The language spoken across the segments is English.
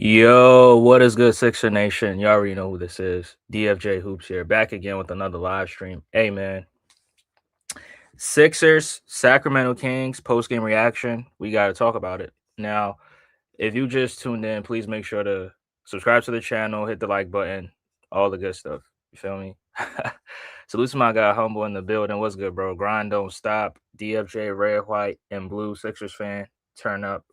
Yo, what is good, Sixer Nation? You already know who this is. DFJ Hoops here, back again with another live stream. Hey, man. Sixers, Sacramento Kings, post-game reaction. We got to talk about it. Now, if you just tuned in, please make sure to subscribe to the channel, hit the like button, all the good stuff. You feel me? Salute to my guy Humble in the building. What's good, bro? Grind don't stop. DFJ, red, white, and blue Sixers fan. Turn up.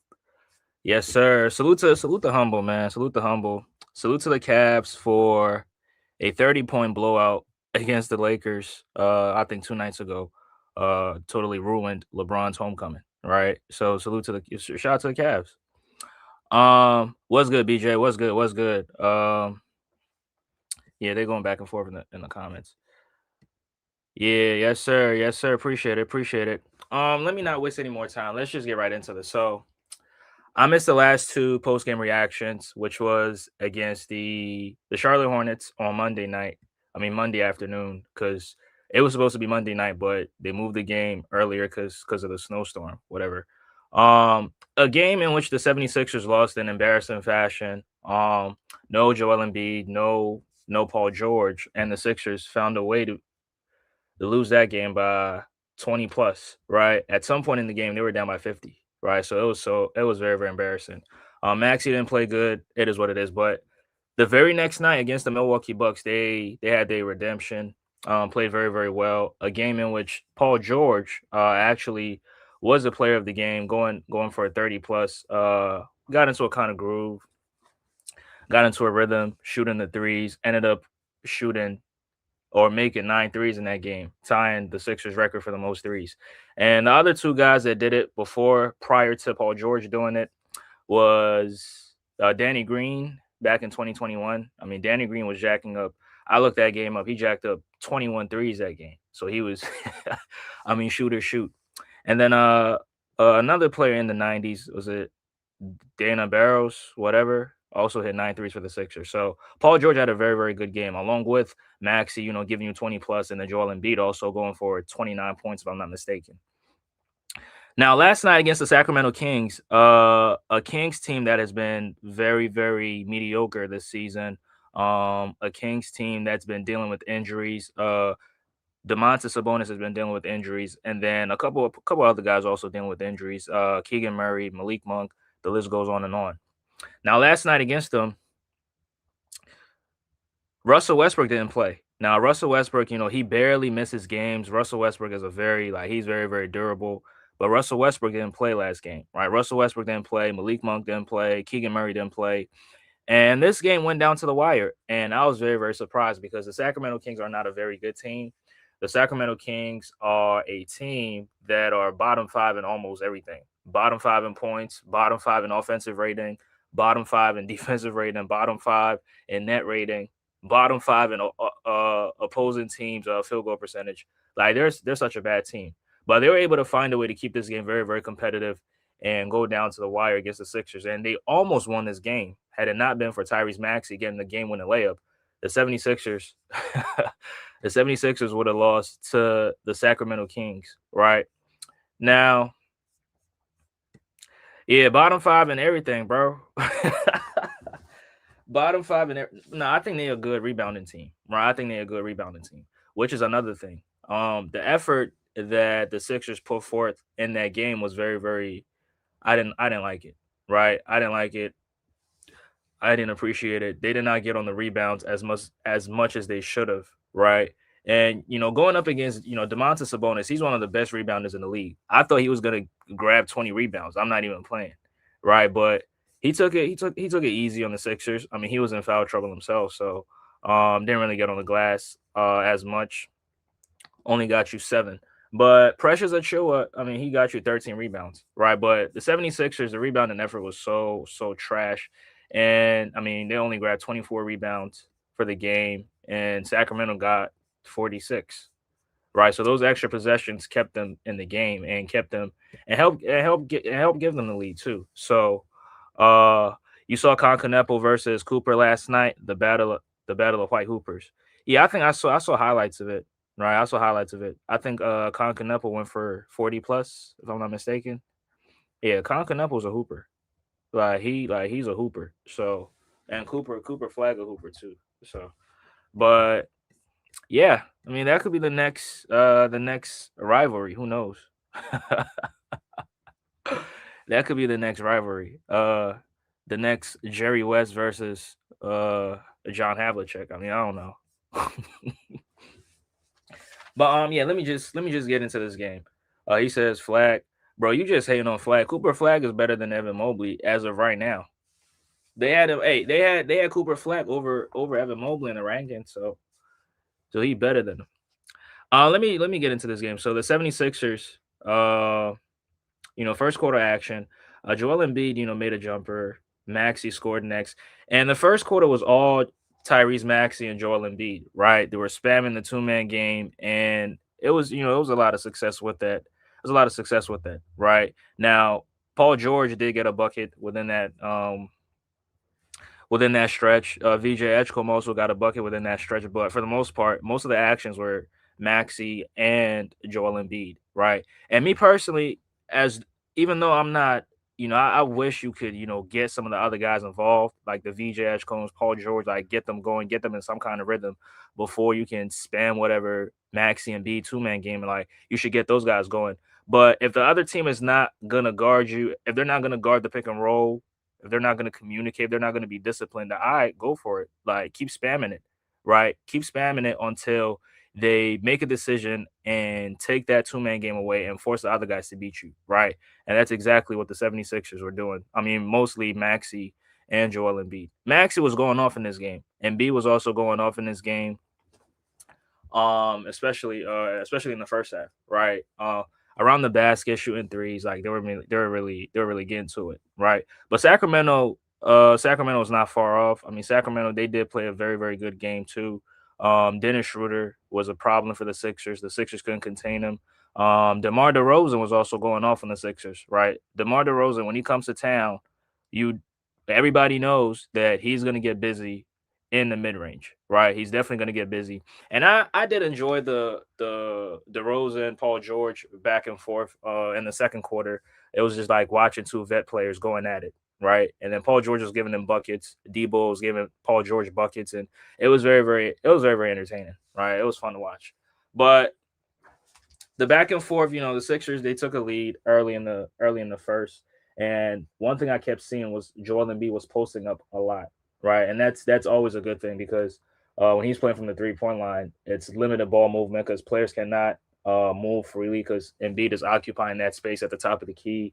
Yes, sir. Salute to Humble, man. Salute to Humble. Salute to the Cavs for a 30-point blowout against the Lakers. I think 2 nights ago. Totally ruined LeBron's homecoming. Right. So salute to the shout out to the Cavs. What's good, BJ? What's good? What's good? Yeah, they're going back and forth in the comments. Yeah, yes, sir. Yes, sir. Appreciate it. Appreciate it. Let me not waste any more time. Let's just get right into this. So I missed the last two post game reactions, which was against the Charlotte Hornets on Monday night. I mean Monday afternoon, because it was supposed to be Monday night, but they moved the game earlier because of the snowstorm, whatever. A game in which the 76ers lost in embarrassing fashion. No Joel Embiid, no Paul George, and the Sixers found a way to lose that game by 20 plus, right? At some point in the game, they were down by 50, right? So it was very, very embarrassing. Maxey didn't play good. It is what it is. But the very next night against the Milwaukee Bucks, they had their redemption. Played very, very well. A game in which Paul George actually was the player of the game, going for a 30 plus. Got into a kind of groove, got into a rhythm, shooting the threes, ended up shooting or making 9 threes in that game, tying the Sixers record for the most threes. And the other two guys that did it prior to Paul George doing it, was Danny Green back in 2021. I mean, Danny Green was jacking up. I looked that game up. He jacked up 21 threes that game. So he was, I mean, shoot or shoot. And then another player in the 90s, was it Dana Barros, whatever, also hit 9 threes for the Sixers. So Paul George had a very, very good game, along with Maxey, giving you 20 plus, and then Joel Embiid also going for 29 points, if I'm not mistaken. Now, last night against the Sacramento Kings, a Kings team that has been very, very mediocre this season. A Kings team that's been dealing with injuries. Domantas Sabonis has been dealing with injuries, and then a couple other guys also dealing with injuries. Keegan Murray, Malik Monk, the list goes on and on. Now, last night against them, Russell Westbrook didn't play. Now, Russell Westbrook, he barely misses games. Russell Westbrook is he's very, very durable. But Russell Westbrook didn't play last game, right? Russell Westbrook didn't play. Malik Monk didn't play. Keegan Murray didn't play. And this game went down to the wire. And I was very, very surprised because the Sacramento Kings are not a very good team. The Sacramento Kings are a team that are bottom five in almost everything. Bottom five in points, bottom five in offensive rating, bottom five in defensive rating, bottom five in net rating, bottom five in opposing teams' field goal percentage. Like they're such a bad team, but they were able to find a way to keep this game very, very competitive and go down to the wire against the Sixers. And they almost won this game had it not been for Tyrese Maxey getting the game-winning layup. The 76ers, the 76ers would have lost to the Sacramento Kings, right? Now, yeah, bottom five and everything, bro. Bottom five and no, I think they're a good rebounding team, right? I think they're a good rebounding team, which is another thing. The effort that the Sixers put forth in that game was very, very. I didn't like it, right? I didn't like it. I didn't appreciate it. They did not get on the rebounds as much as they should have, right? And going up against Domantas Sabonis, he's one of the best rebounders in the league. I thought he was gonna grab 20 rebounds. I'm not even playing, right? But he took it. He took it easy on the Sixers. I mean, he was in foul trouble himself, so didn't really get on the glass as much. Only got you 7. But Precious Achua, I mean, he got you 13 rebounds, right? But the 76ers, the rebounding effort was so trash. And I mean, they only grabbed 24 rebounds for the game, and Sacramento got 46. Right. So those extra possessions kept them in the game and kept them and help give them the lead too. So you saw Concanepo versus Cooper last night, the battle of white hoopers. Yeah, I saw highlights of it. Right. I saw highlights of it. I think Concanepo went for 40 plus, if I'm not mistaken. Yeah, Concanepo's a hooper. He's a hooper. So and Cooper Flag a hooper too. So but yeah, I mean that could be the next rivalry. Who knows? That could be the next rivalry. The next Jerry West versus John Havlicek. I mean, I don't know. But yeah, let me just get into this game. He says Flag, bro. You just hating on Flag. Cooper Flag is better than Evan Mobley as of right now. They had him. Hey, they had Cooper Flag over Evan Mobley in the ranking. So he better than him. Let me get into this game. So the 76ers, first quarter action. Joel Embiid, made a jumper. Maxey scored next, and the first quarter was all Tyrese Maxey and Joel Embiid. Right, they were spamming the 2-man game, and it was a lot of success with that. There's a lot of success with that. Right now, Paul George did get a bucket within that stretch. VJ Edgecombe also got a bucket within that stretch, but for the most part, most of the actions were Maxi and Joel Embiid, right? And me personally, as even though I'm not, I wish you could, get some of the other guys involved, like the VJ Edgecombs, Paul George, like get them going, get them in some kind of rhythm before you can spam whatever Maxi and B 2-man game. And like you should get those guys going. But if the other team is not gonna guard you, if they're not gonna guard the pick and roll, if they're not going to communicate, they're not going to be disciplined. All right, go for it. Like keep spamming it, right? Keep spamming it until they make a decision and take that 2-man game away and force the other guys to beat you, right? And that's exactly what the 76ers were doing. I mean, mostly Maxi and Joel Embiid. Maxi was going off in this game. Embiid was also going off in this game, especially in the first half, right? Around the basket, shooting threes, like they were really getting to it, right? But Sacramento was not far off. I mean, Sacramento they did play a very very good game too. Dennis Schroeder was a problem for the Sixers. The Sixers couldn't contain him. DeMar DeRozan was also going off on the Sixers, right? DeMar DeRozan, when he comes to town, you everybody knows that he's gonna get busy in the mid range, right? He's definitely gonna get busy. And I did enjoy the Rosa and Paul George back and forth in the second quarter. It was just like watching two vet players going at it, right? And then Paul George was giving them buckets. Debo was giving Paul George buckets, and it was very entertaining, right? It was fun to watch. But the back and forth, the Sixers they took a lead early in the first, and one thing I kept seeing was Joel Embiid was posting up a lot, right? And that's always a good thing because when he's playing from the 3-point line, it's limited ball movement because players cannot move freely because Embiid is occupying that space at the top of the key.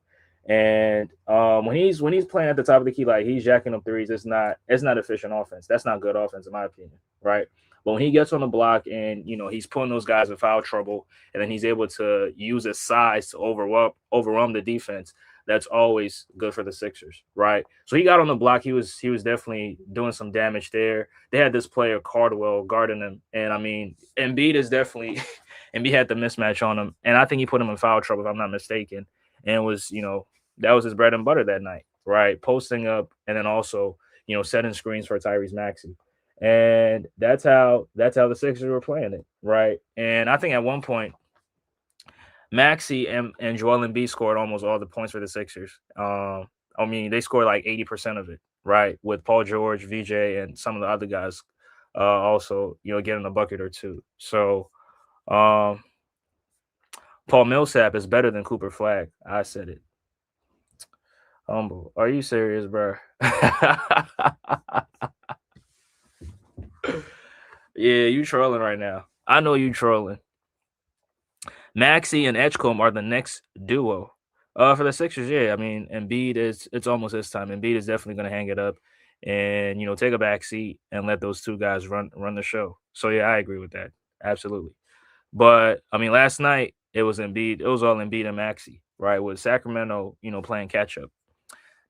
And when he's playing at the top of the key, like he's jacking up threes, it's not efficient offense. That's not good offense in my opinion, right? But when he gets on the block and he's putting those guys in foul trouble, and then he's able to use his size to overwhelm the defense. That's always good for the Sixers, right? So he got on the block. He was definitely doing some damage there. They had this player Cardwell guarding him, and I mean Embiid is definitely Embiid had the mismatch on him, and I think he put him in foul trouble if I'm not mistaken. And it was that was his bread and butter that night, right? Posting up and then also setting screens for Tyrese Maxey. And that's how the Sixers were playing it, right? And I think at one point Maxi and Joel Embiid scored almost all the points for the Sixers. I mean, they scored like 80% of it, right? With Paul George, VJ, and some of the other guys also, getting a bucket or two. So um, Paul Millsap is better than Cooper Flag. I said it. Humble. Are you serious, bro? Yeah, you trolling right now. I know you trolling. Maxi and Edgecombe are the next duo. For the Sixers, yeah. I mean, Embiid is it's almost his time. Embiid is definitely going to hang it up and take a back seat and let those two guys run the show. So yeah, I agree with that. Absolutely. But I mean, last night it was Embiid. It was all Embiid and Maxi, right? With Sacramento, playing catch up.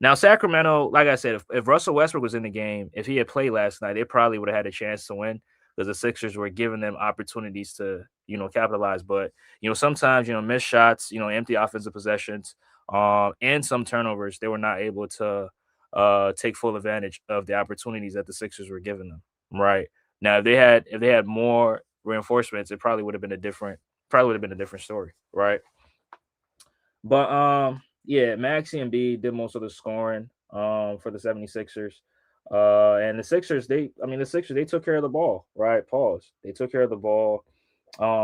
Now, Sacramento, like I said, if Russell Westbrook was in the game, if he had played last night, they probably would have had a chance to win because the Sixers were giving them opportunities to, capitalize. But, sometimes, missed shots, empty offensive possessions, and some turnovers, they were not able to take full advantage of the opportunities that the Sixers were giving them. Right. Now, if they had more reinforcements, it probably would have been a different story. Right. But yeah, Maxi and B did most of the scoring. for the 76ers. And the Sixers, they took care of the ball, right? Pause. They took care of the ball.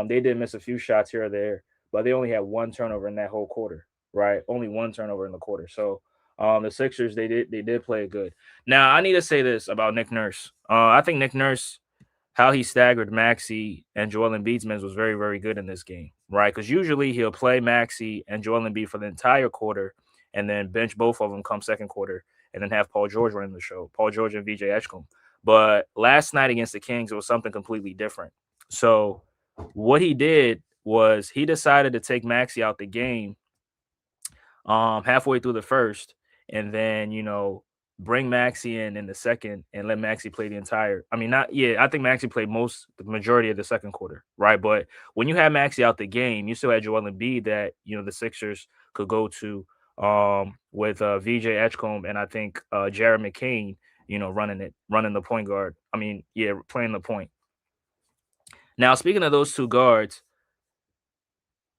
They did miss a few shots here or there, but they only had one turnover in that whole quarter, right? Only one turnover in the quarter. So the Sixers, they did play it good. Now I need to say this about Nick Nurse. I think Nick Nurse, how he staggered Maxey and Joel Embiid's minutes was very, very good in this game, right? Because usually he'll play Maxey and Joel Embiid for the entire quarter and then bench both of them come second quarter and then have Paul George running the show, Paul George and VJ Edgecombe. But last night against the Kings, it was something completely different. So what he did was he decided to take Maxey out the game halfway through the first, and then bring Maxi in the second and let Maxi play the entire. I mean, not yeah. I think Maxi played the majority of the second quarter, right? But when you had Maxi out the game, you still had Joel Embiid that the Sixers could go to with VJ Edgecombe and I think Jared McCain, running the point guard. I mean, yeah, playing the point. Now, speaking of those two guards,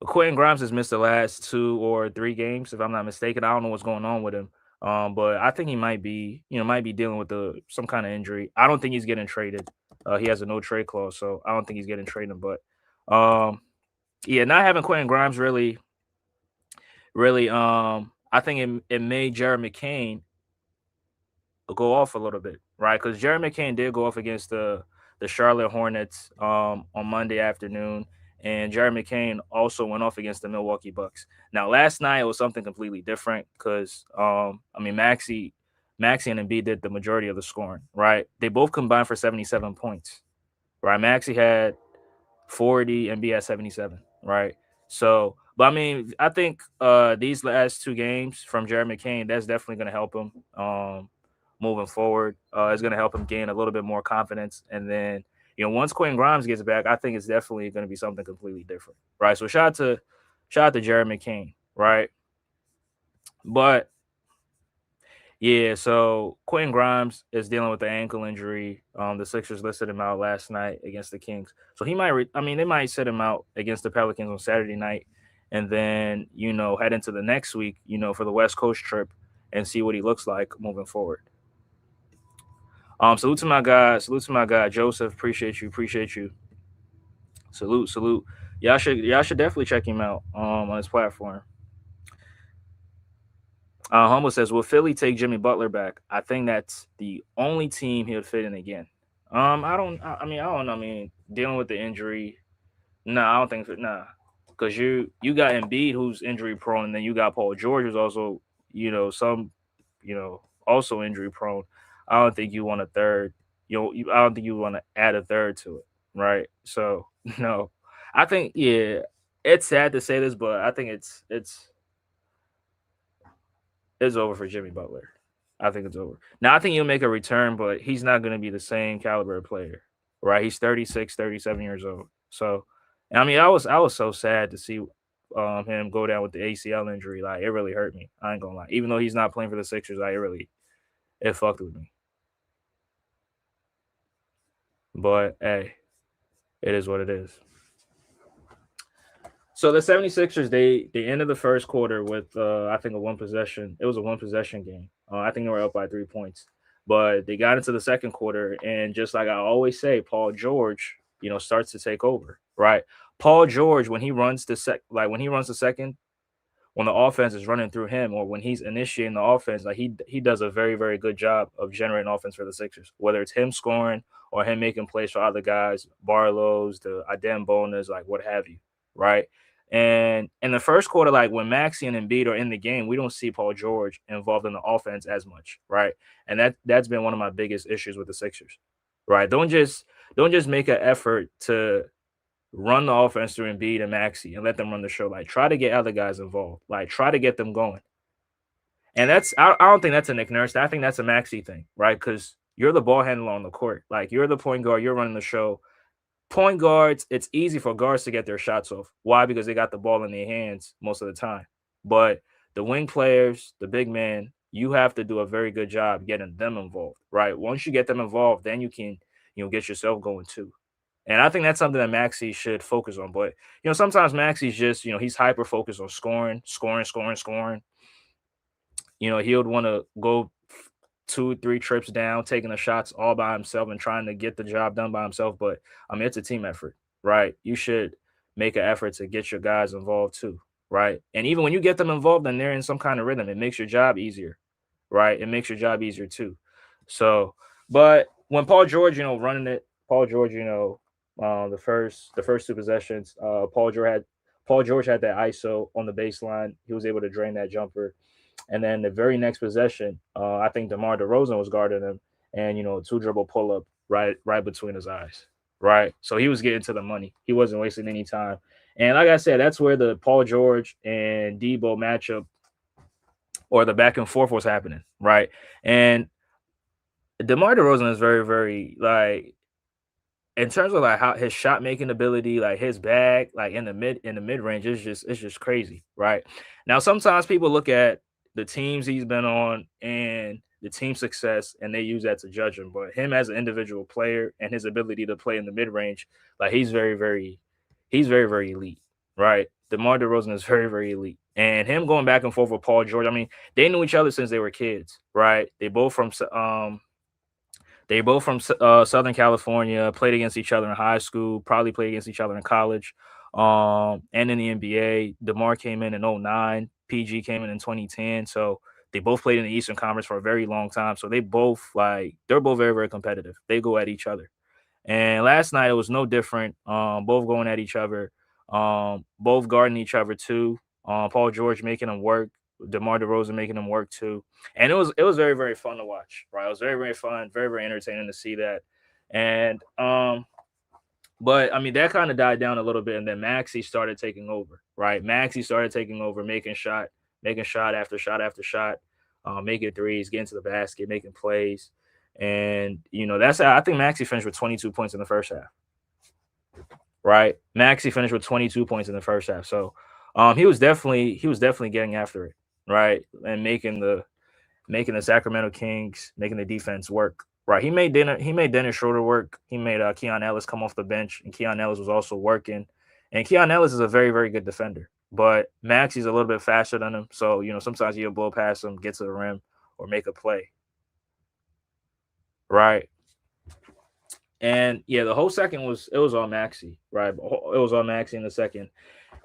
Quentin Grimes has missed the last 2 or 3 games, if I'm not mistaken. I don't know what's going on with him. But I think he might be dealing with some kind of injury. I don't think he's getting traded. He has a no trade clause, so I don't think he's getting traded. But yeah, not having Quentin Grimes really, I think it made Jared McCain go off a little bit, right? Because Jerry McCain did go off against the Charlotte Hornets on Monday afternoon, and Jerry McCain also went off against the Milwaukee Bucks. Now, last night it was something completely different because Maxi and Embiid did the majority of the scoring, right? They both combined for 77 points, right? Maxi had 40 and B at 77, right? So, but I mean, I think these last 2 games from Jared McCain, that's definitely going to help him moving forward. It's going to help him gain a little bit more confidence. And then, once Quentin Grimes gets back, I think it's definitely going to be something completely different, right? So, shout out to Jared McCain, right? But yeah, so Quentin Grimes is dealing with the ankle injury. The Sixers listed him out last night against the Kings, so he might. They might set him out against the Pelicans on Saturday night, and then head into the next week, for the West Coast trip, and see what he looks like moving forward. Salute to my guy Joseph. Appreciate you. Salute. Y'all should definitely check him out on his platform. Humble says, "Will Philly take Jimmy Butler back? I think that's the only team he'll fit in again." I don't. I don't know. I mean, dealing with the injury, no, I don't think. Nah, because you got Embiid who's injury prone, and then you got Paul George who's also some also injury prone. I don't think you want a third. I don't think you want to add a third to it, right? So no, I think yeah, it's sad to say this, but I think it's over for Jimmy Butler. I think it's over. Now, I think he'll make a return, but he's not going to be the same caliber of player, right? He's 36, 37 years old. So, I mean, I was so sad to see him go down with the ACL injury. Like, it really hurt me. I ain't gonna lie. Even though he's not playing for the Sixers, it fucked with me. But hey, it is what it is. So the 76ers, they ended the first quarter with I think a one possession. It was a one possession game. I think they were up by 3 points. But they got into the second quarter, and just like I always say, Paul George, starts to take over, right? Paul George, when he runs when he runs the second, when the offense is running through him or when he's initiating the offense, like he does a very, very good job of generating offense for the Sixers, whether it's him scoring or him making plays for other guys, Barlow's, the Adem Bonas, like what have you, right? And in the first quarter, like when Maxi and Embiid are in the game, we don't see Paul George involved in the offense as much, right? And that's been one of my biggest issues with the Sixers, right? Don't just make an effort to run the offense through Embiid and Maxi and let them run the show. Like, try to get other guys involved. Like, try to get them going. And I don't think that's a Nick Nurse. I think that's a Maxi thing, right? Because you're the ball handler on the court. Like, you're the point guard. You're running the show. Point guards, it's easy for guards to get their shots off. Why? Because they got the ball in their hands most of the time. But the wing players, the big man, you have to do a very good job getting them involved, right? Once you get them involved, then you can, get yourself going too. And I think that's something that Maxi should focus on. But sometimes Maxi's just, he's hyper focused on scoring. He would want to go 2-3 trips down, taking the shots all by himself and trying to get the job done by himself. But I mean, it's a team effort, right? You should make an effort to get your guys involved too, right? And even when you get them involved and they're in some kind of rhythm, it makes your job easier, right? It makes your job easier too. So, but when Paul George, running it, Paul George, the first two possessions, Paul George had that ISO on the baseline. He was able to drain that jumper. And then the very next possession, I think DeMar DeRozan was guarding him, and two dribble pull up right between his eyes, right. So he was getting to the money. He wasn't wasting any time. And like I said, that's where the Paul George and Debo matchup or the back and forth was happening, right. And DeMar DeRozan is very, very in terms of like how his shot making ability, like his bag, like in the mid range, it's just crazy, right? Now sometimes people look at the teams he's been on and the team success, and they use that to judge him. But him as an individual player and his ability to play in the mid range, like he's very elite, right? DeMar DeRozan is very, very elite, and him going back and forth with Paul George. I mean, they knew each other since they were kids, right? They both from Southern California, played against each other in high school, probably played against each other in college, and in the NBA. DeMar came in 09, PG came in 2010. So they both played in the Eastern Conference for a very long time. So they're both very, very competitive. They go at each other. And last night it was no different. Both going at each other, both guarding each other too. Paul George making them work, DeMar DeRozan making them work too. And it was very, very fun to watch. Right, it was very, very fun, very, very entertaining to see that. And but I mean that kind of died down a little bit, and then Maxey started taking over. Right, Maxey started taking over, making shot after shot after shot, making threes, getting to the basket, making plays. And that's how I think Maxey finished with 22 points in the first half. Right, Maxey finished with 22 points in the first half. So he was definitely getting after it. Right, and making the Sacramento Kings, making the defense work. Right, he made Dennis Schroeder work. He made Keon Ellis come off the bench, and Keon Ellis was also working. And Keon Ellis is a very, very good defender, but Maxey's a little bit faster than him. So sometimes he'll blow past him, get to the rim, or make a play. Right. And yeah, the whole second was all Maxi, right? It was all Maxi in the second.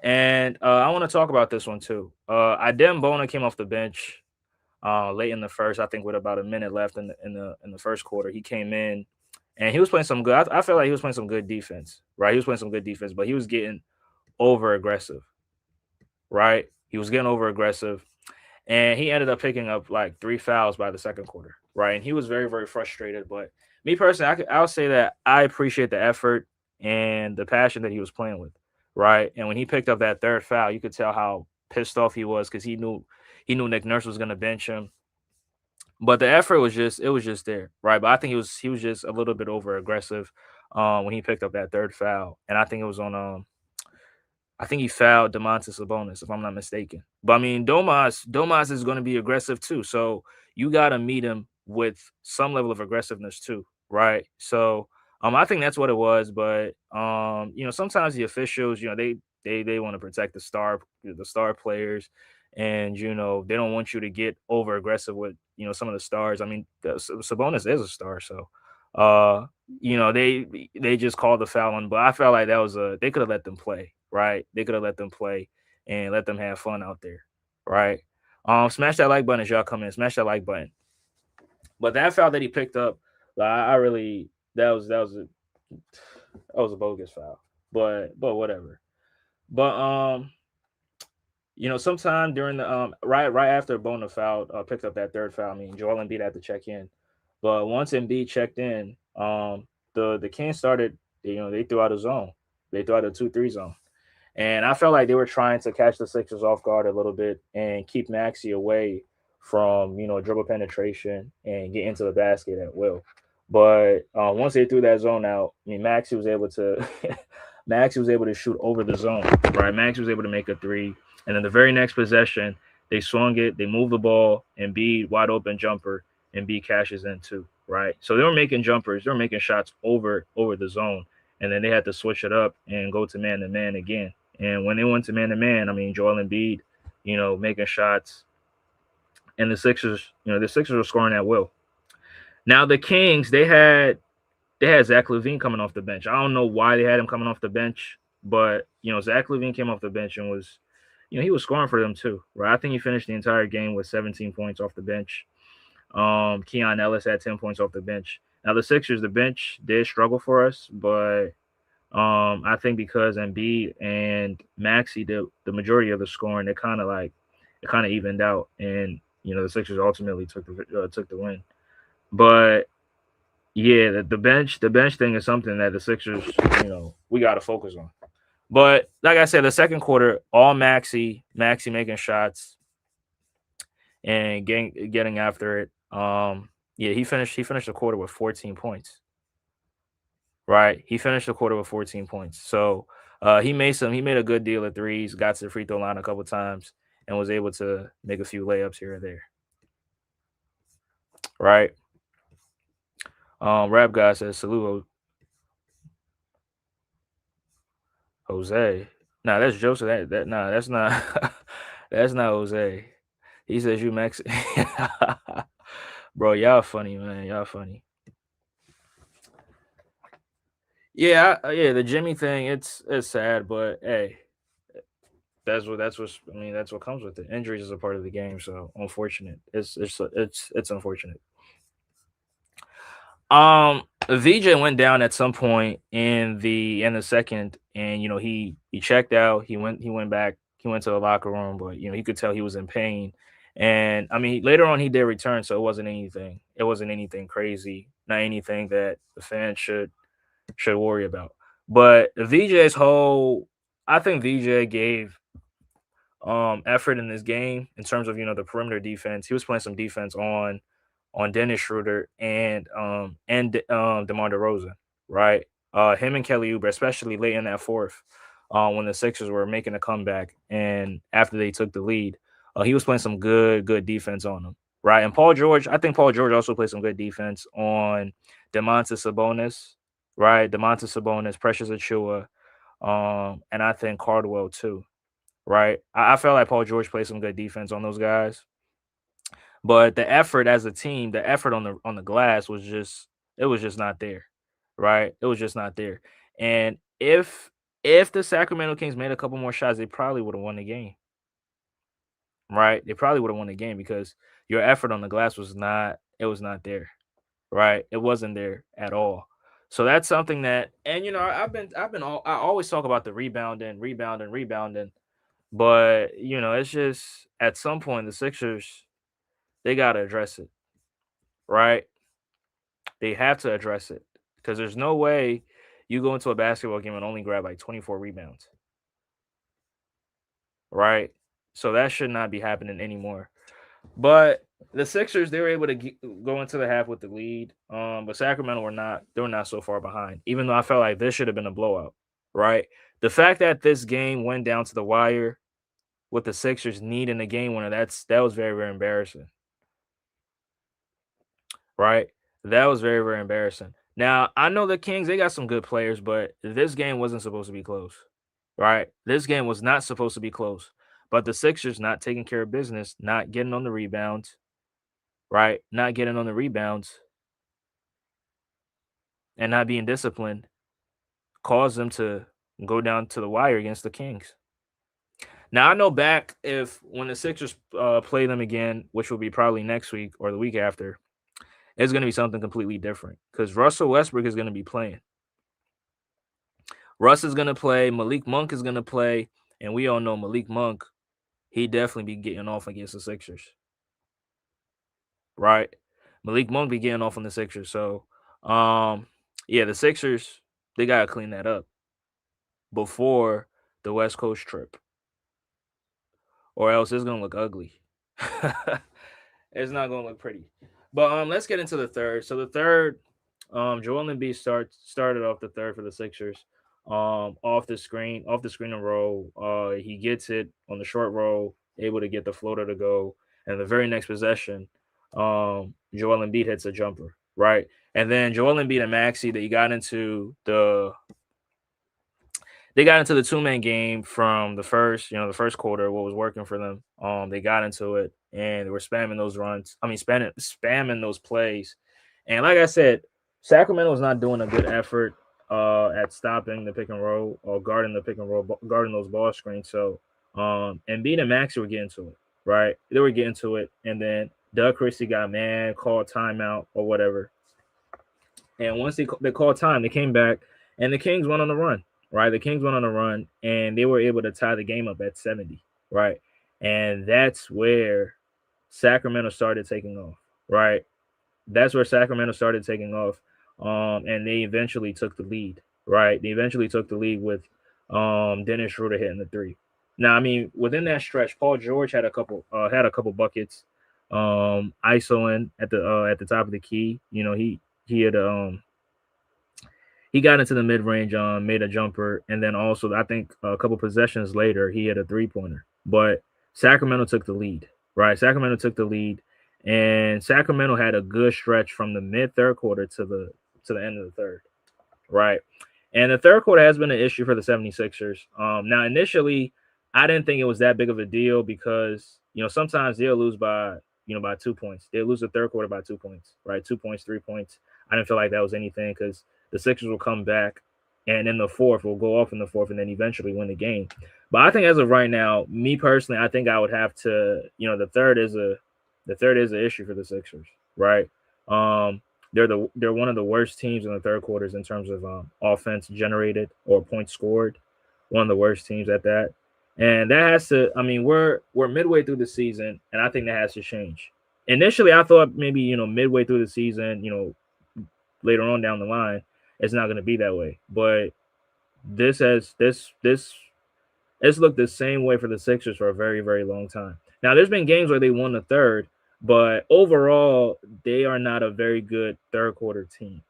And I want to talk about this one too. Adem Bona came off the bench late in the first, I think, with about a minute left in the first quarter. He came in and he was playing some good. I feel like he was playing some good defense, right? He was playing some good defense, but he was getting over aggressive, right? He was getting over aggressive, and he ended up picking up like 3 fouls by the second quarter, right? And he was very, very frustrated. But me personally, I'll say that I appreciate the effort and the passion that he was playing with, right? And when he picked up that third foul, you could tell how pissed off he was because he knew Nick Nurse was going to bench him. But the effort was just there, right? But I think he was just a little bit over aggressive when he picked up that third foul, and I think he fouled Domantas Sabonis, if I'm not mistaken. But I mean, Domas is going to be aggressive too. So you got to meet him with some level of aggressiveness too, right? So I think that's what it was. But sometimes the officials, they want to protect the star players, and they don't want you to get over aggressive with some of the stars. I mean, Sabonis is a star, so uh they just called the foul on, but I felt like that was they could have let them play, right? They could have let them play and let them have fun out there, right? Smash that like button as y'all come in, smash that like button. But that foul that he picked up, like, I really that was a bogus foul, but whatever. But sometime during the right after Bona foul, picked up that third foul. I mean, Joel Embiid had to check in, but once Embiid checked in, the Kings started. They threw out a zone. They threw out a 2-3 zone, and I felt like they were trying to catch the Sixers off guard a little bit and keep Maxi away from dribble penetration and get into the basket at will. But once they threw that zone out, I mean, Maxi was able to Maxi was able to shoot over the zone. Right, Maxi was able to make a three, and then the very next possession, they swung it, they moved the ball, and B wide open jumper, and B cashes in too. Right, so they were making jumpers, they were making shots over the zone, and then they had to switch it up and go to man again. And when they went to man, I mean, Joel Embiid, making shots, and the Sixers were scoring at will. Now the Kings, they had Zach LaVine coming off the bench. I don't know why they had him coming off the bench, but Zach LaVine came off the bench and was, he was scoring for them too, right? I think he finished the entire game with 17 points off the bench. Keon Ellis had 10 points off the bench. Now the Sixers, the bench did struggle for us, but I think because Embiid and Maxey did the majority of the scoring, it kind of evened out, and the Sixers ultimately took the win. But yeah, the bench thing is something that the Sixers, we got to focus on. But like I said, the second quarter, all Maxey making shots and getting after it. Yeah, he finished the quarter with 14 points. Right, he finished the quarter with 14 points. So he made a good deal of threes, got to the free throw line a couple times, and was able to make a few layups here and there. Right. Rap guy says salute Jose. Nah, that's Joseph. That's not that's not Jose. He says you Mexican. Bro, y'all funny, man. Y'all funny. Yeah, yeah, the Jimmy thing, it's sad, but hey, that's what comes with it. Injuries is a part of the game, so unfortunate. It's unfortunate. VJ went down at some point in the second, and he checked out. He went back. He went to the locker room, but he could tell he was in pain. And I mean, later on he did return, so it wasn't anything. It wasn't anything crazy, not anything that the fans should worry about. But I think VJ gave effort in this game in terms of the perimeter defense. He was playing some defense on Dennis Schroeder and DeMar DeRozan, right? Him and Kelly Oubre, especially late in that fourth, when the Sixers were making a comeback and after they took the lead, he was playing some good defense on them, right? And I think Paul George also played some good defense on Domantas Sabonis, right? Domantas Sabonis, Precious Achua, and I think Cardwell too, right? I felt like Paul George played some good defense on those guys, but the effort as a team, the effort on the glass was just not there, right? It was just not there. And if the Sacramento Kings made a couple more shots, they probably would have won the game, right? They probably would have won the game because your effort on the glass was not there, right? It wasn't there at all. So that's something that, and I always talk about the rebounding, but it's just at some point the Sixers, they got to address it, right? They have to address it because there's no way you go into a basketball game and only grab like 24 rebounds, right? So that should not be happening anymore. But the Sixers, they were able to go into the half with the lead. But Sacramento were not. They were not so far behind. Even though I felt like this should have been a blowout, right? The fact that this game went down to the wire with the Sixers needing a game winner, that was very very embarrassing, right? That was very, very embarrassing. Now, I know the Kings, they got some good players, but this game wasn't supposed to be close, right? This game was not supposed to be close. But the Sixers not taking care of business, not getting on the rebounds, right? Not getting on the rebounds and not being disciplined caused them to go down to the wire against the Kings. Now, I know back if when the Sixers play them again, which will be probably next week or the week after, it's going to be something completely different because Russell Westbrook is going to be playing. Russ is gonna play. Malik Monk is gonna play, and we all know Malik Monk. He definitely be getting off against the Sixers, right? Malik Monk be getting off on the Sixers. So, yeah, the Sixers, they gotta clean that up before the West Coast trip, or else it's gonna look ugly. It's not gonna look pretty. But let's get into the third. So the third, Joel Embiid started off the third for the Sixers. Off the screen and roll. He gets it on the short roll, able to get the floater to go. And the very next possession, Joel Embiid hits a jumper, right? And then Joel Embiid and Maxey, they got into the two-man game from the first quarter, what was working for them. They got into it and they were spamming those runs. I mean, spamming those plays. And like I said, Sacramento is not doing a good effort at stopping the pick and roll or guarding the pick and roll, guarding those ball screens. So Embiid and Maxey were getting to it, right? They were getting to it, and then Doug Christie got mad, called timeout or whatever. And once they called time, they came back, and the Kings went on the run, right? The Kings went on a run, and they were able to tie the game up at 70, right? And that's where Sacramento started taking off, right? That's where Sacramento started taking off, and they eventually took the lead. Right, they eventually took the lead with Dennis Schroeder hitting the three. Now, I mean, within that stretch, Paul George had a couple buckets, isoing at the top of the key. You know, he had he got into the mid range, made a jumper, and then also I think a couple possessions later he had a 3-pointer. But Sacramento took the lead, right? Sacramento took the lead, and Sacramento had a good stretch from the mid third quarter to the end of the third, right? And the third quarter has been an issue for the 76ers. Now, initially, I didn't think it was that big of a deal because, you know, sometimes they'll lose by, you know, by 2 points. They'll lose the third quarter by 2 points, right? 2 points, 3 points. I didn't feel like that was anything because the Sixers will come back and in the fourth, will go off in the fourth and then eventually win the game. But I think as of right now, me personally, I think I would have to, you know, the third is an issue for the Sixers, right? Um, they're one of the worst teams in the third quarters in terms of offense generated or points scored. One of the worst teams at that, and that has to. I mean, we're midway through the season, and I think that has to change. Initially, I thought maybe, you know, midway through the season, you know, later on down the line, it's not going to be that way. But this has this it's looked the same way for the Sixers for a very, very long time. Now, there's been games where they won the third, but overall, they are not a very good third quarter team.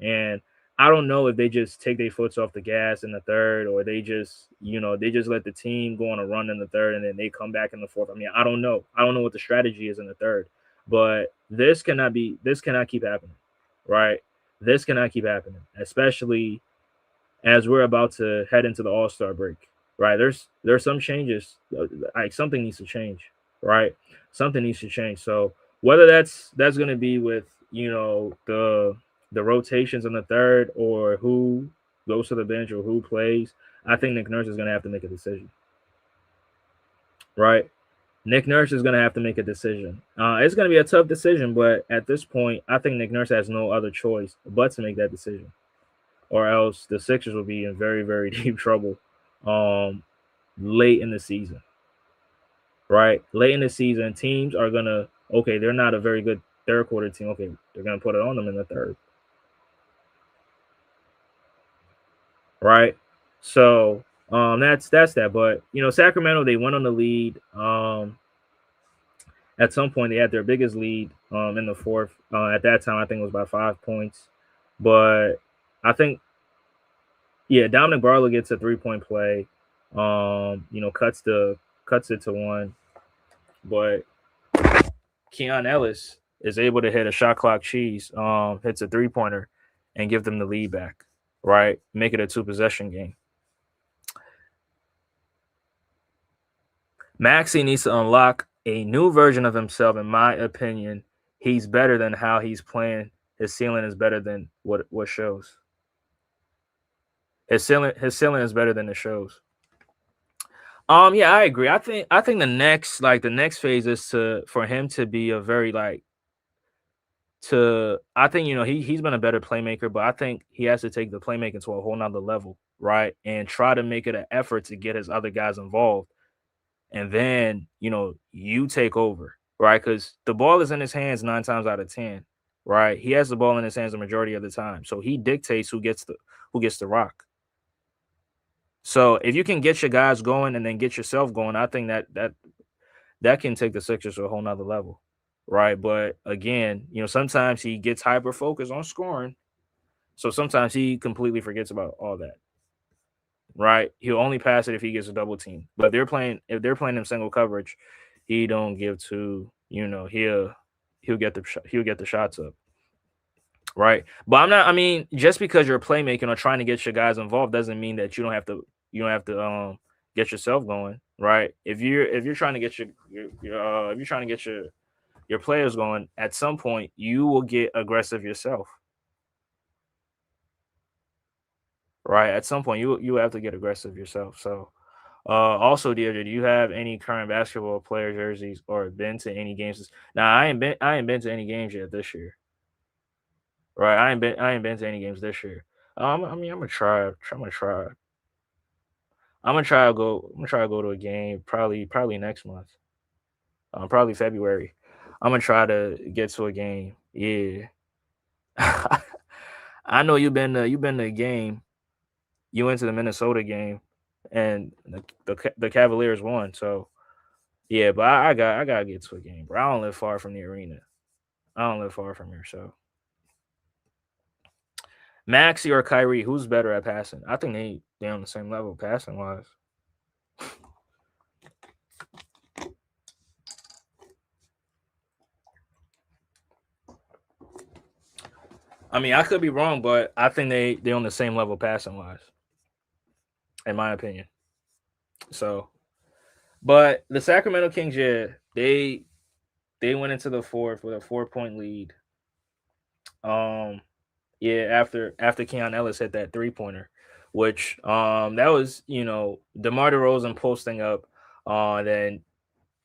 And I don't know if they just take their foots off the gas in the third, or they just, you know, they just let the team go on a run in the third and then they come back in the fourth. I mean, I don't know. I don't know what the strategy is in the third, but this cannot keep happening, right? This cannot keep happening, especially as we're about to head into the All-Star break, right? There's some changes, like something needs to change, right? Something needs to change. So whether that's going to be with, you know, the rotations in the third or who goes to the bench or who plays, I think Nick Nurse is going to have to make a decision, right? Nick Nurse is going to have to make a decision. It's going to be a tough decision, but at this point, I think Nick Nurse has no other choice but to make that decision, or else the Sixers will be in very, very deep trouble late in the season, right? Late in the season, teams are going to, okay, they're not a very good third quarter team. Okay, they're going to put it on them in the third, right? So that's that. But, you know, Sacramento, they went on the lead. At some point, they had their biggest lead in the fourth. At that time, I think it was by 5 points. But I think, yeah, Dominic Barlow gets a 3-point play. You know, cuts it to one. But Keon Ellis is able to hit a shot clock cheese, hits a 3-pointer, and give them the lead back. Right, make it a 2 possession game. Maxey needs to unlock a new version of himself. In my opinion, he's better than how he's playing. His ceiling is better than what shows. His ceiling is better than it shows. Yeah, I agree. I think the next phase is to for him to be a very like to I think, you know, he's been a better playmaker, but I think he has to take the playmaking to a whole nother level, right? And try to make it an effort to get his other guys involved. And then, you know, you take over, right? Because the ball is in his hands 9 times out of 10, right? He has the ball in his hands the majority of the time. So he dictates who gets the rock. So if you can get your guys going and then get yourself going, I think that can take the Sixers to a whole nother level, right? But again, you know, sometimes he gets hyper focused on scoring, so sometimes he completely forgets about all that, right? He'll only pass it if he gets a double team. But if they're playing him single coverage, he don't give to, you know, he'll get the shots up, right? But I'm not. I mean, just because you're playmaking or trying to get your guys involved doesn't mean that you don't have to get yourself going, right? If you're trying to get if you're trying to get your players going, at some point you will get aggressive yourself, right? At some point you have to get aggressive yourself. So also, Deirdre, do you have any current basketball player jerseys or been to any games? Now, I ain't been to any games yet this year, right? I ain't been to any games this year. I mean, I'm gonna try to go to a game probably next month. Probably February. I'm gonna try to get to a game. Yeah. I know you've been to a game. You went to the Minnesota game, and the Cavaliers won. So yeah, but I gotta get to a game, bro. I don't live far from the arena. I don't live far from here. So Maxi or Kyrie, who's better at passing? I think they on the same level passing wise. I mean, I could be wrong, but I think they on the same level passing wise, in my opinion. So, but the Sacramento Kings, yeah, they went into the fourth with a 4 point lead. Um, yeah, after Keon Ellis hit that 3 pointer, which that was DeMar DeRozan posting up, then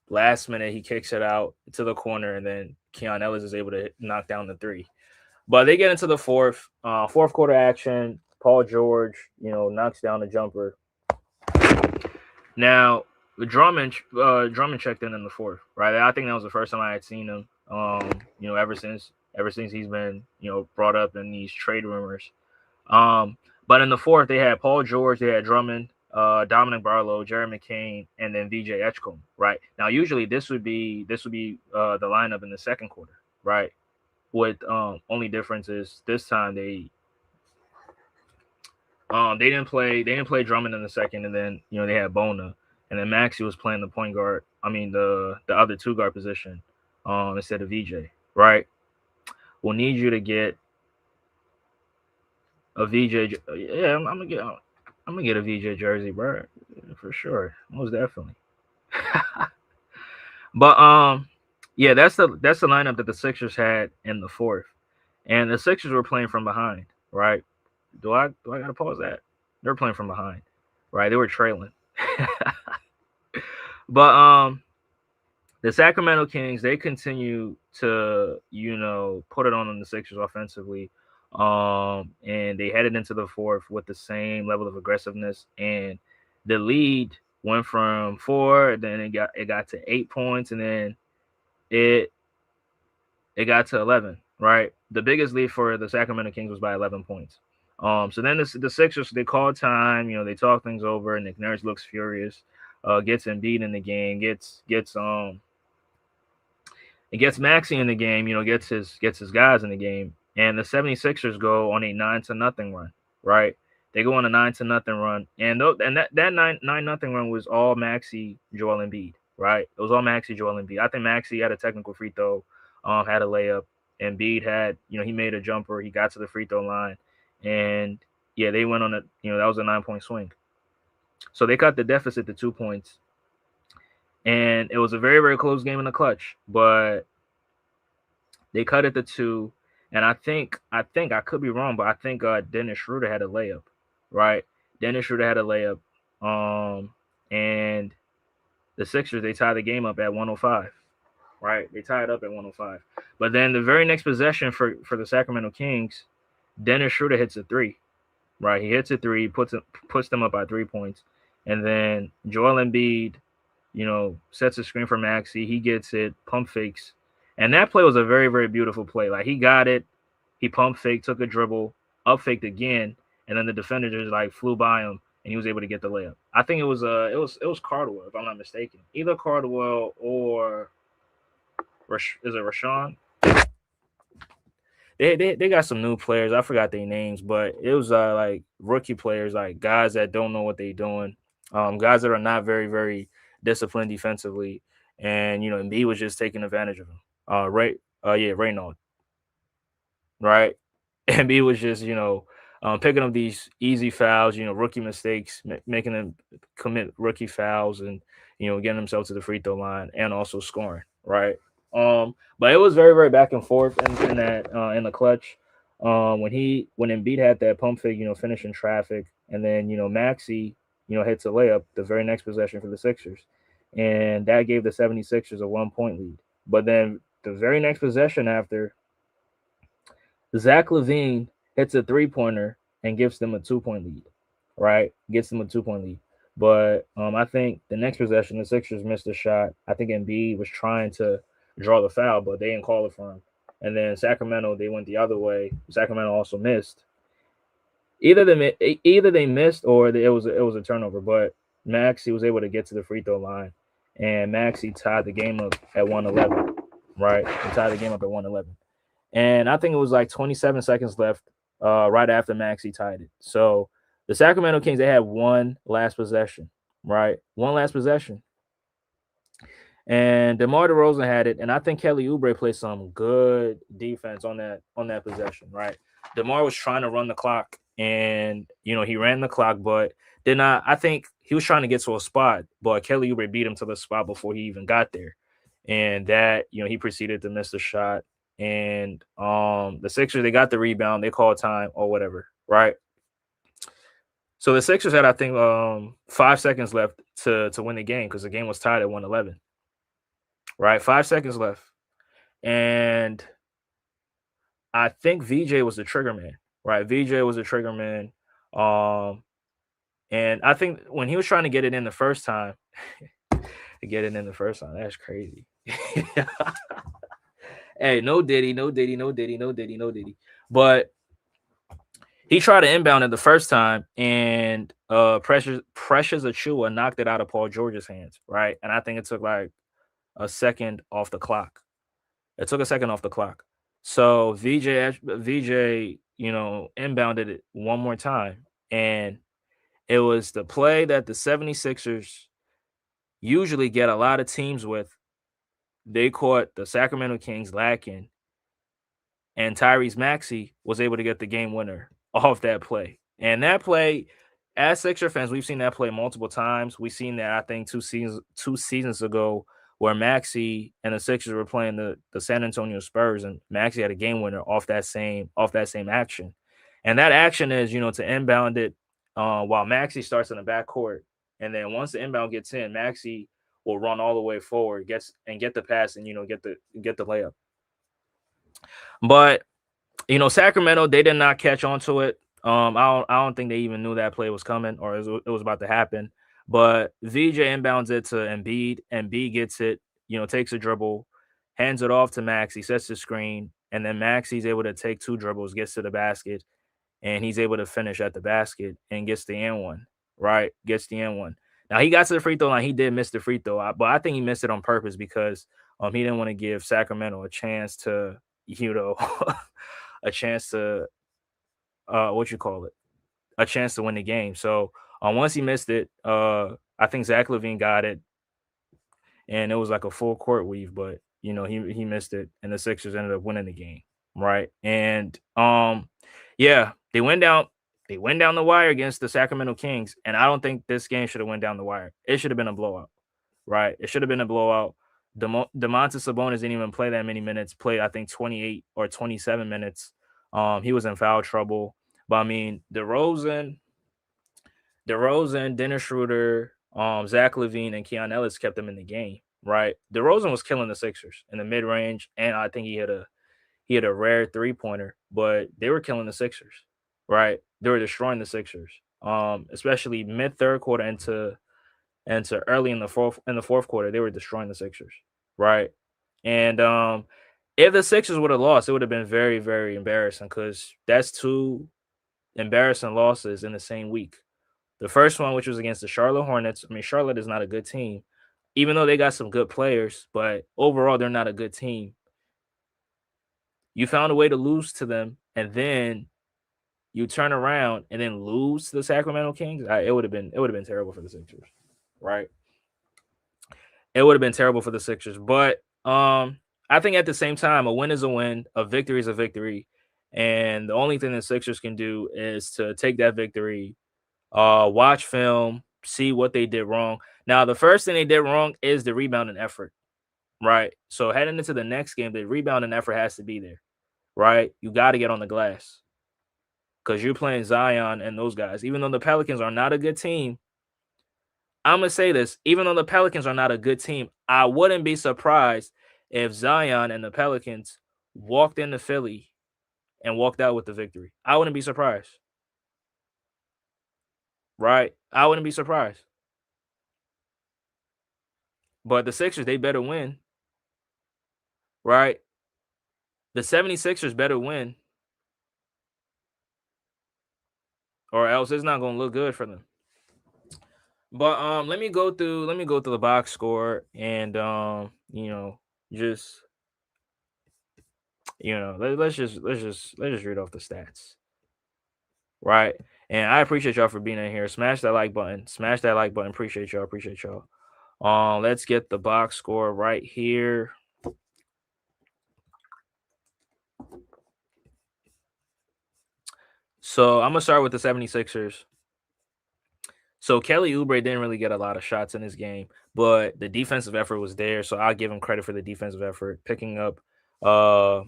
last minute he kicks it out to the corner, and then Keon Ellis is able to knock down the three. But they get into the fourth quarter action. Paul George, knocks down the jumper. Now, Drummond checked in the fourth, right? I think that was the first time I had seen him. Ever since he's been brought up in these trade rumors. But in the fourth, they had Paul George, they had Drummond, Dominic Barlow, Jerry McCain, and then VJ Etchcombe. Right now, usually this would be the lineup in the second quarter, right? With only difference is this time they didn't play Drummond in the second, and then they had Bona, and then Maxey was playing the point guard. I mean the other two guard position, instead of VJ. Right? We'll need you to get a VJ. Yeah, I'm gonna get a VJ jersey, bro, for sure, most definitely. But yeah, that's the lineup that the Sixers had in the fourth, and the Sixers were playing from behind. Right? Do I gotta pause that? They're playing from behind, right? They were trailing. But the Sacramento Kings, they continue to put it on the Sixers offensively, and they headed into the fourth with the same level of aggressiveness, and the lead went from four, then it got to 8 points, and then it it got to 11. Right, the biggest lead for the Sacramento Kings was by 11 points. So then the Sixers, they call time, they talk things over, and Nick Nurse looks furious, gets Embiid in the game, it gets Maxey in the game, gets his guys in the game, and the 76ers go on a 9-0 run, right? They go on a 9-0 run, and that 9-0 run was all Maxey, Joel Embiid, right? It was all Maxey, Joel Embiid. I think Maxey had a technical free throw, had a layup. Embiid had, he made a jumper, he got to the free throw line, and yeah, they went on that was a 9 point swing. So they cut the deficit to 2 points, and it was a very very close game in the clutch, but they cut it to two, and I think I could be wrong, but I think Dennis Schroeder had a layup, right? Dennis Schroeder had a layup, and the Sixers, they tied the game up at 105, right? They tied up at 105, but then the very next possession for the Sacramento Kings, Dennis Schroeder hits a three, right? He hits a three, puts them up by 3 points, and then Joel Embiid sets a screen for Maxey. He gets it, pump fakes. And that play was a very, very beautiful play. Like, he got it, he pump faked, took a dribble, up faked again, and then the defender just like flew by him, and he was able to get the layup. I think it was Cardwell, if I'm not mistaken. Either Cardwell or is it Rashawn? They got some new players. I forgot their names, but it was like rookie players, like guys that don't know what they're doing, guys that are not very very disciplined defensively, and Embiid was just taking advantage of him. Yeah, Reynold, right? Embiid was just picking up these easy fouls, rookie mistakes, making them commit rookie fouls, and getting himself to the free throw line and also scoring, right? But it was very, very back and forth in that in the clutch. When Embiid had that pump fake, finishing traffic, and then Maxi, hits a layup the very next possession for the Sixers, and that gave the 76ers a 1 point lead. But then the very next possession after, Zach LaVine hits a 3 pointer and gives them a 2 point lead, right? Gets them a 2 point lead. But I think the next possession, the Sixers missed a shot. I think Embiid was trying to draw the foul, but they didn't call it for him. And then Sacramento, they went the other way. Sacramento also missed. Either they missed or it was a turnover. But Maxey was able to get to the free throw line, and Maxey tied the game up at 111. Right, he tied the game up at 111. And I think it was like 27 seconds left, right after Maxey tied it. So the Sacramento Kings, they had one last possession, right? One last possession. And DeMar DeRozan had it, and I think Kelly Oubre played some good defense on that possession, right? DeMar was trying to run the clock, and he ran the clock, but did not. I think he was trying to get to a spot, but Kelly Oubre beat him to the spot before he even got there, and that he proceeded to miss the shot, and the Sixers, they got the rebound, they called time or whatever, right? So the Sixers had, I think, 5 seconds left to win the game because the game was tied at 111. Right, 5 seconds left, and I think VJ was the trigger man. Right, VJ was the trigger man. And I think when he was trying to get it in the first time, that's crazy. Hey, no Diddy, no Diddy, no Diddy, no Diddy, no Diddy. But he tried to inbound it the first time, and Precious Achua knocked it out of Paul George's hands. Right, and I think it took like a second off the clock. It took a second off the clock. So VJ, inbounded it one more time. And it was the play that the 76ers usually get a lot of teams with. They caught the Sacramento Kings lacking, and Tyrese Maxey was able to get the game winner off that play. And that play, as Sixer fans, we've seen that play multiple times. We've seen that, I think, two seasons ago, where Maxey and the Sixers were playing the San Antonio Spurs, and Maxey had a game winner off that same action. And that action is, to inbound it while Maxey starts in the backcourt, and then once the inbound gets in, Maxey will run all the way forward, get the pass, and get the layup. But Sacramento, they did not catch on to it. I don't think they even knew that play was coming or it was about to happen. But VJ inbounds it to Embiid. Embiid gets it, takes a dribble, hands it off to Maxey, sets the screen, and then Maxey's able to take two dribbles, gets to the basket, and he's able to finish at the basket and gets the end one, right? Gets the end one. Now he got to the free throw line. He did miss the free throw, but I think he missed it on purpose because he didn't want to give Sacramento a chance to, a chance to what you call it, a chance to win the game. So once he missed it, I think Zach LaVine got it, and it was like a full court weave, but he missed it, and the Sixers ended up winning the game, right? And yeah, they went down the wire against the Sacramento Kings, and I don't think this game should have went down the wire. It should have been a blowout, right? It should have been a blowout. Domantas Sabonis didn't even play that many minutes. Played, I think, 28 or 27 minutes. He was in foul trouble. But I mean, DeRozan, Dennis Schroeder, Zach LaVine, and Keon Ellis kept them in the game, right? DeRozan was killing the Sixers in the mid range, and I think he had a rare 3-pointer, but they were killing the Sixers, right? They were destroying the Sixers, especially mid third quarter into early in the fourth quarter. They were destroying the Sixers, right? And if the Sixers would have lost, it would have been very, very embarrassing because that's two embarrassing losses in the same week. The first one, which was against the Charlotte Hornets. I mean, Charlotte is not a good team, even though they got some good players, but overall, they're not a good team. You found a way to lose to them, and then you turn around and then lose to the Sacramento Kings. It would have been terrible for the Sixers, right? It would have been terrible for the Sixers, but I think at the same time, a win is a win, a victory is a victory, and the only thing the Sixers can do is to take that victory, watch film, see what they did wrong. Now, the first thing they did wrong is the rebounding effort. right? So heading into the next game, the rebounding effort has to be there, right? You got to get on the glass because you're playing Zion and those guys. Even though the Pelicans are not a good team, I'm gonna say this: even though the Pelicans are not a good team, I wouldn't be surprised if Zion and the Pelicans walked into Philly and walked out with the victory. I wouldn't be surprised, right? I wouldn't be surprised. But the Sixers, they better win, right? The 76ers better win, or else it's not gonna look good for them. But let me go through the box score and just let's just read off the stats. Right. And I appreciate y'all for being in here. Smash that like button. Smash that like button. Appreciate y'all. Appreciate y'all. Let's get the box score right here. So I'm gonna start with the 76ers. So Kelly Oubre didn't really get a lot of shots in this game, but the defensive effort was there. So I'll give him credit for the defensive effort, picking up uh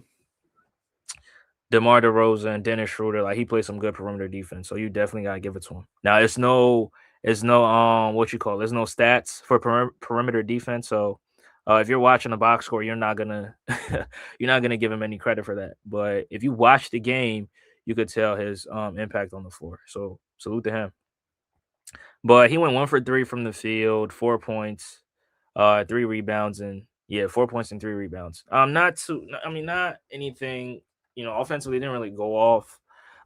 DeMar DeRozan, Dennis Schroeder. Like he played some good perimeter defense. So you definitely gotta give it to him. Now it's no what you call it. There's no stats for perimeter defense. So if you're watching the box score, you're not gonna you're not gonna give him any credit for that. But if you watch the game, you could tell his impact on the floor. So salute to him. But he went 1 for 3 from the field, 4 points, 3 rebounds, and yeah, 4 points and 3 rebounds. Not too. I mean, not anything. Offensively, didn't really go off,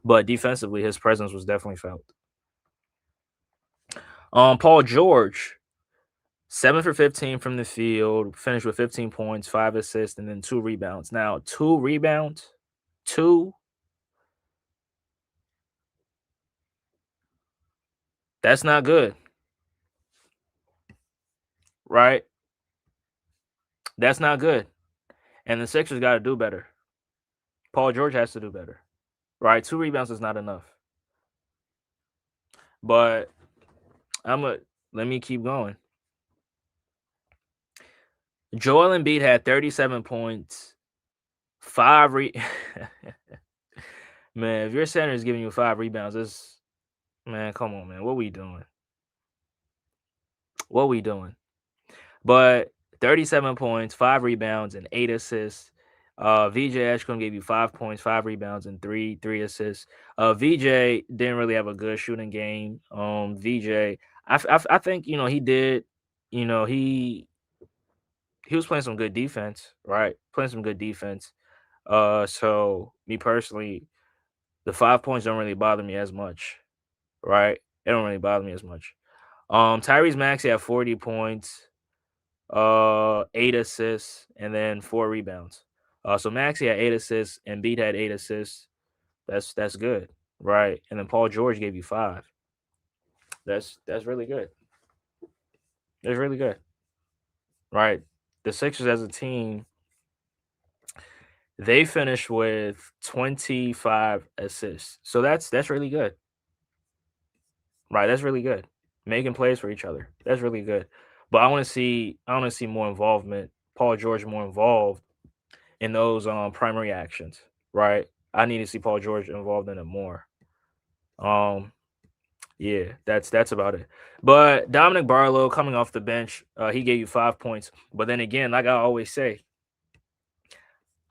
but defensively, his presence was definitely felt. Paul George, 7 for 15 from the field, finished with 15 points, 5 assists, and then 2 rebounds. Now, 2 rebounds, two. That's not good, right? That's not good. And the Sixers got to do better. Paul George has to do better, right? 2 rebounds is not enough. But let me keep going. Joel Embiid had 37 points, five re man, if your center is giving you 5 rebounds, it's man, come on, man. What we doing? What we doing? But 37 points, 5 rebounds, and 8 assists. VJ Ashcombe gave you 5 points, 5 rebounds, and three assists. VJ didn't really have a good shooting game. VJ, I think he did. He was playing some good defense, right? Playing some good defense. So me personally, the 5 points don't really bother me as much, right? It don't really bother me as much. Tyrese Maxey had 40 points, 8 assists, and then 4 rebounds. So Maxey had 8 assists, and Embiid had 8 assists. That's good, right? And then Paul George gave you 5. That's really good. That's really good, right? The Sixers as a team, they finished with 25 assists. So that's really good. Right, that's really good. Making plays for each other. That's really good. But I want to see more involvement, Paul George more involved in those primary actions, right? I need to see Paul George involved in it more. Um yeah, that's about it. But Dominic Barlow coming off the bench, he gave you 5 points. But then again, like I always say,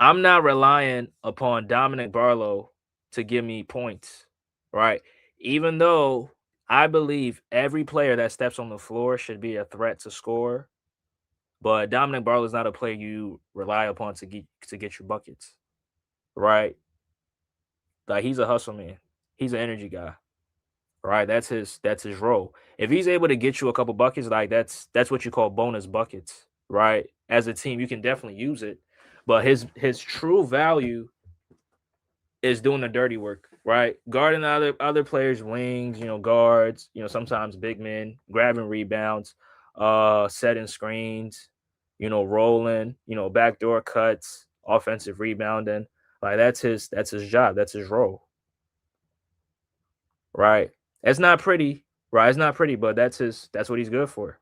I'm not relying upon Dominic Barlow to give me points, right? Even though I believe every player that steps on the floor should be a threat to score, but Dominic Barlow is not a player you rely upon to get your buckets, right? Like he's a hustle man. He's an energy guy, right? That's his role. If he's able to get you a couple buckets, like that's what you call bonus buckets, right? As a team, you can definitely use it, but his true value is doing the dirty work, right? Guarding the other players' wings, guards, sometimes big men, grabbing rebounds, setting screens, rolling, backdoor cuts, offensive rebounding. Like that's his job. That's his role, right? It's not pretty, right? It's not pretty, but that's what he's good for.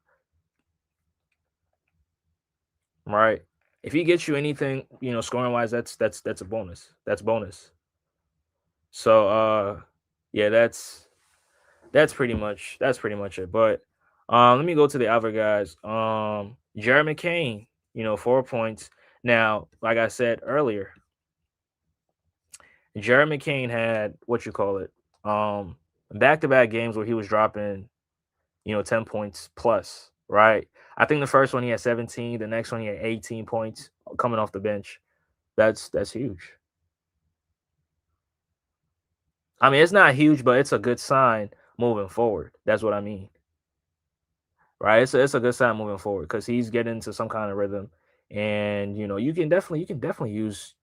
right? If he gets you anything, scoring wise, that's a bonus. That's bonus. So yeah, that's pretty much it. But let me go to the other guys. Jared McCain, 4 points. Now, like I said earlier, Jared McCain had what you call it, back-to-back games where he was dropping, 10 points plus, right? I think the first one he had 17, the next one he had 18 points coming off the bench. That's huge. I mean, it's not huge, but it's a good sign moving forward. That's what I mean, right? It's a good sign moving forward because he's getting into some kind of rhythm, and you can definitely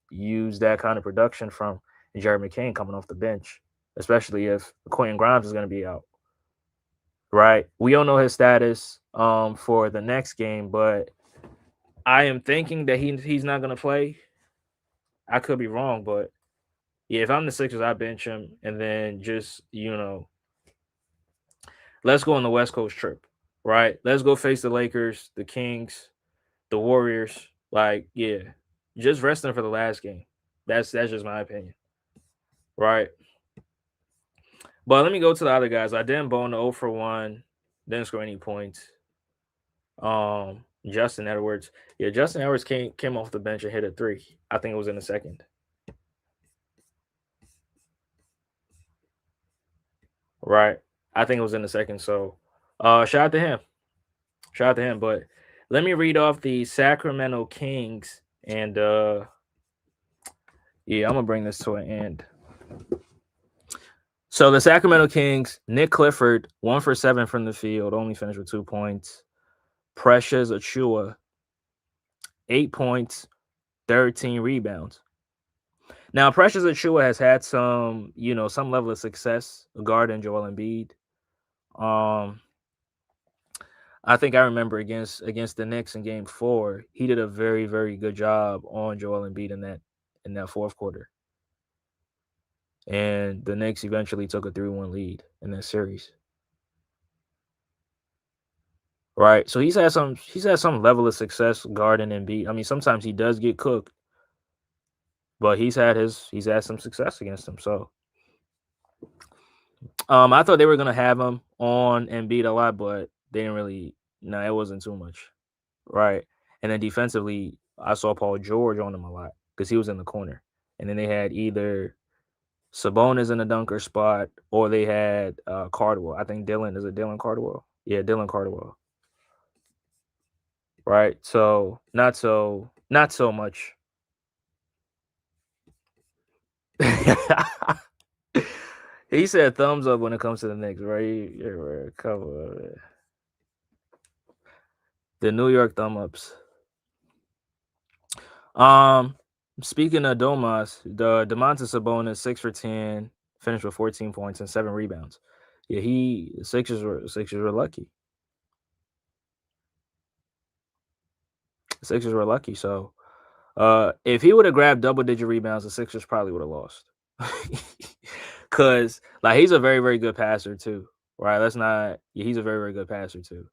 use that kind of production from Jared McCain coming off the bench, especially if Quentin Grimes is going to be out, right? We don't know his status for the next game, but I am thinking that he's not going to play. I could be wrong, but yeah, if I'm the Sixers, I bench him and then just let's go on the West Coast trip, right? Let's go face the Lakers, the Kings, the Warriors. Like, yeah, just resting for the last game. That's just my opinion, right? But let me go to the other guys. I didn't bone the 0 for 1, didn't score any points. Justin Edwards. Yeah, Justin Edwards came off the bench and hit a three. I think it was in the second. Right. I think it was in the second. So shout out to him. Shout out to him. But let me read off the Sacramento Kings and yeah, I'm gonna bring this to an end. So the Sacramento Kings, Nick Clifford, 1 for 7 from the field, only finished with 2 points. Precious Achua, 8 points, 13 rebounds. Now, Precious Achua has had some level of success guarding Joel Embiid. Um, I think I remember against the Knicks in Game 4, he did a very very good job on Joel Embiid in that fourth quarter, and the Knicks eventually took a 3-1 lead in that series. Right, so he's had some level of success guarding Embiid. I mean, sometimes he does get cooked, but he's had some success against him. So, I thought they were gonna have him on Embiid a lot, but they didn't really. No, it wasn't too much. Right, and then defensively, I saw Paul George on him a lot because he was in the corner, and then they had either Sabonis in the dunker spot or they had Cardwell. I think Dylan is it Dylan Cardwell? Yeah, Dylan Cardwell. Right, so not so much. He said thumbs up when it comes to the Knicks, right? You're a couple of it. The New York thumb ups. Um, Speaking of Domas, the Domantas Sabonis 6 for 10, finished with 14 points and 7 rebounds. Yeah, the Sixers were lucky. The Sixers were lucky. So, if he would have grabbed double-digit rebounds, the Sixers probably would have lost. Cause like he's a very very good passer too, right? Let's not. Yeah, he's a very very good passer too.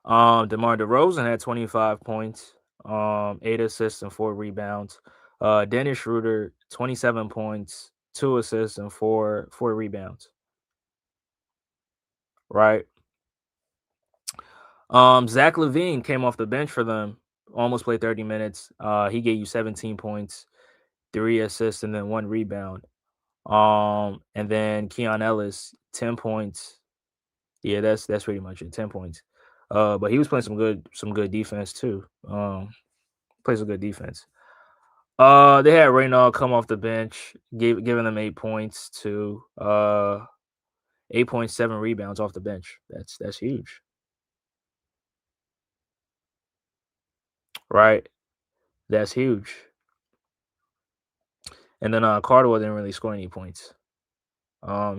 DeMar DeRozan had 25 points, 8 assists and 4 rebounds. Dennis Schroeder, 27 points, 2 assists and four rebounds. Right. Zach LaVine came off the bench for them, almost played 30 minutes. He gave you 17 points, 3 assists, and then 1 rebound. And then Keon Ellis, 10 points. Yeah, that's pretty much it. 10 points. But he was playing some good defense too. Plays some good defense. They had Reynold come off the bench, giving them 8 points to 8.7 rebounds off the bench. That's huge, right? That's huge. And then Cardwell didn't really score any points.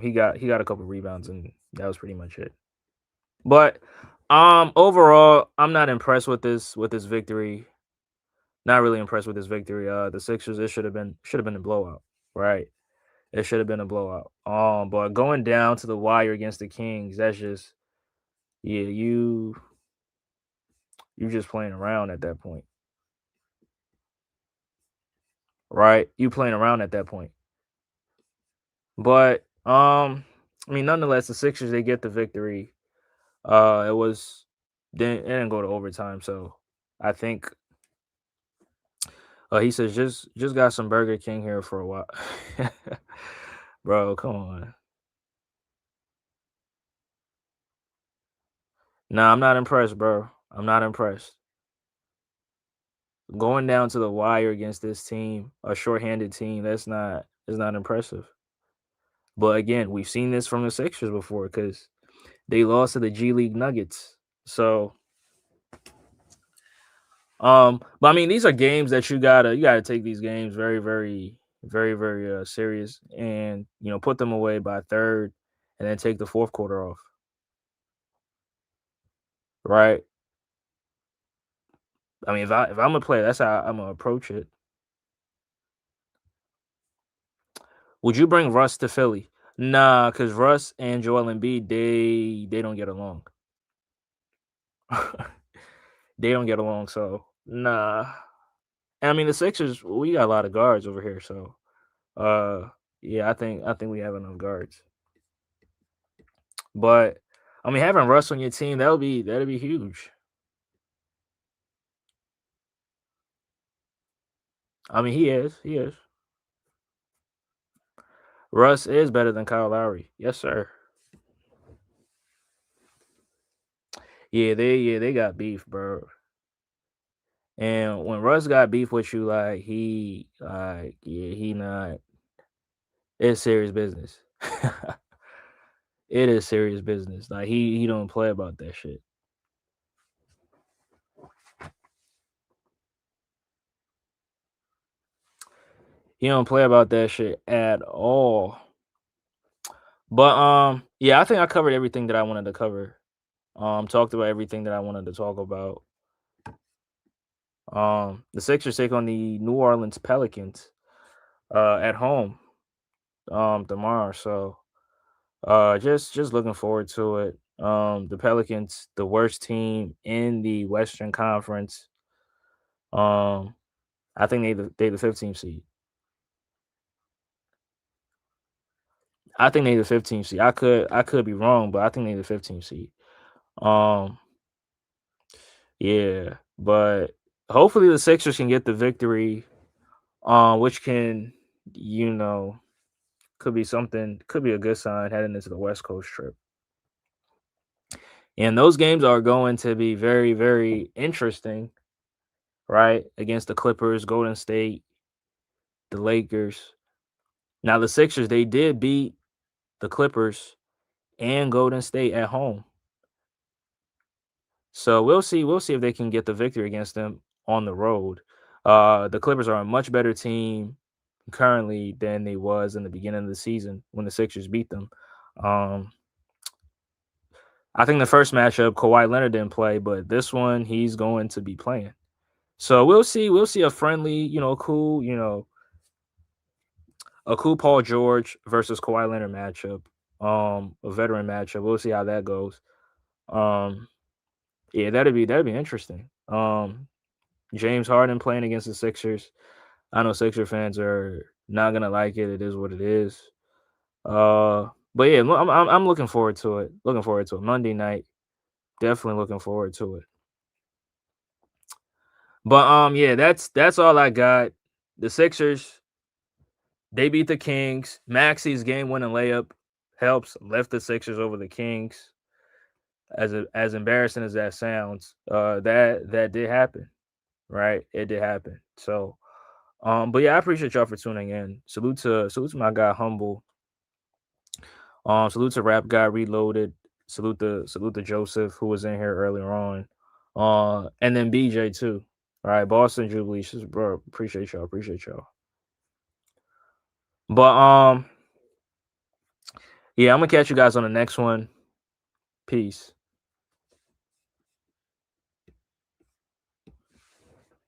He got a couple rebounds and that was pretty much it. But overall, I'm not impressed with this victory. Not really impressed with this victory. The Sixers, it should have been a blowout, right? It should have been a blowout. But going down to the wire against the Kings, that's just yeah, You just playing around at that point, right? You playing around at that point. But I mean, nonetheless, the Sixers they get the victory. It was it didn't go to overtime, so I think he says just got some Burger King here for a while. Bro, come on. Nah, I'm not impressed, bro. I'm not impressed. Going down to the wire against this team, a shorthanded team, that's not is not impressive. But again, we've seen this from the Sixers before because they lost to the G League Nuggets. So but I mean these are games that you gotta take these games very, very, very, very serious and put them away by third and then take the fourth quarter off. Right. I mean if I'm a player, that's how I'm gonna approach it. Would you bring Russ to Philly? Nah, because Russ and Joel Embiid, they don't get along. They don't get along, so nah. And I mean the Sixers, we got a lot of guards over here, so uh yeah, I think we have enough guards. But I mean having Russ on your team, that'll be huge. I mean he is. He is. Russ is better than Kyle Lowry. Yes, sir. Yeah, they got beef, bro. And when Russ got beef with you, he not it's serious business. It is serious business. Like he don't play about that shit. He don't play about that shit at all. But yeah, I think I covered everything that I wanted to cover. Talked about everything that I wanted to talk about. The Sixers take on the New Orleans Pelicans at home tomorrow. So just looking forward to it. The Pelicans, the worst team in the Western Conference. Um I think they the 15th seed. I think they the 15th seed. I could be wrong, but I think they the 15th seed. Um, yeah, but hopefully the Sixers can get the victory, which can, you know, could be a good sign heading into the West Coast trip. And those games are going to be very, very interesting, right? Against the Clippers, Golden State, the Lakers. Now the Sixers, they did beat the Clippers and Golden State at home. So we'll see. We'll see if they can get the victory against them on the road. The Clippers are a much better team currently than they was in the beginning of the season when the Sixers beat them. Um, I think the first matchup, Kawhi Leonard didn't play, but this one he's going to be playing. So we'll see. We'll see a friendly, cool, a cool Paul George versus Kawhi Leonard matchup. A veteran matchup. We'll see how that goes. Um, yeah, that'd be interesting. James Harden playing against the Sixers. I know Sixer fans are not gonna like it. It is what it is. But yeah, I'm looking forward to it. Looking forward to it. Monday night, definitely looking forward to it. But yeah, that's all I got. The Sixers they beat the Kings. Maxey's game winning layup helps lift the Sixers over the Kings. As embarrassing as that sounds, that did happen, right? It did happen. So but yeah, I appreciate y'all for tuning in. Salute to my guy Humble. Salute to Rap Guy Reloaded. Salute to Joseph who was in here earlier on. And then BJ too. All right, Boston Jubilees, bro. Appreciate y'all. Appreciate y'all. But yeah, I'm gonna catch you guys on the next one. Peace.